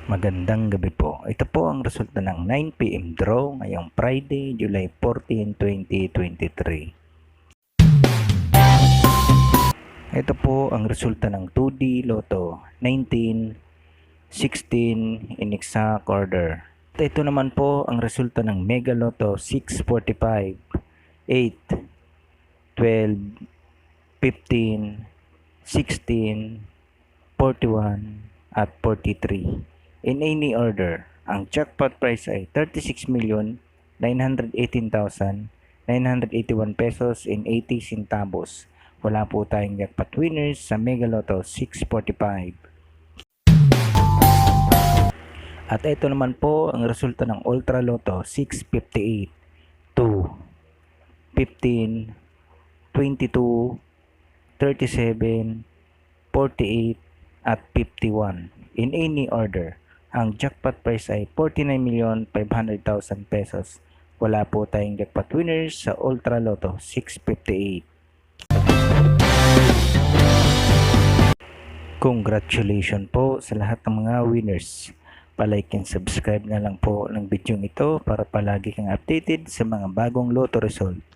Magandang gabi po. Ito po ang resulta ng 9 PM draw ngayong Friday, July 14, 2023. Ito po ang resulta ng 2D Lotto 19, 16 in exact order. At ito naman po ang resulta ng Mega Lotto 645, 8, 12, 15, 16, 41 at 43. In any order, ang jackpot prize ay 36,918,981 pesos in 80 centavos. Wala po tayong jackpot winners sa Mega Lotto 645. At ito naman po ang resulta ng Ultra Lotto 658, 2, 15, 22, 37, 48 at 51. In any order, ang jackpot prize ay 49,500,000 pesos. Wala po tayong jackpot winners sa Ultra Lotto 658. Congratulations po sa lahat ng mga winners. Palike and subscribe na lang po ng video ito para palagi kang updated sa mga bagong Lotto result.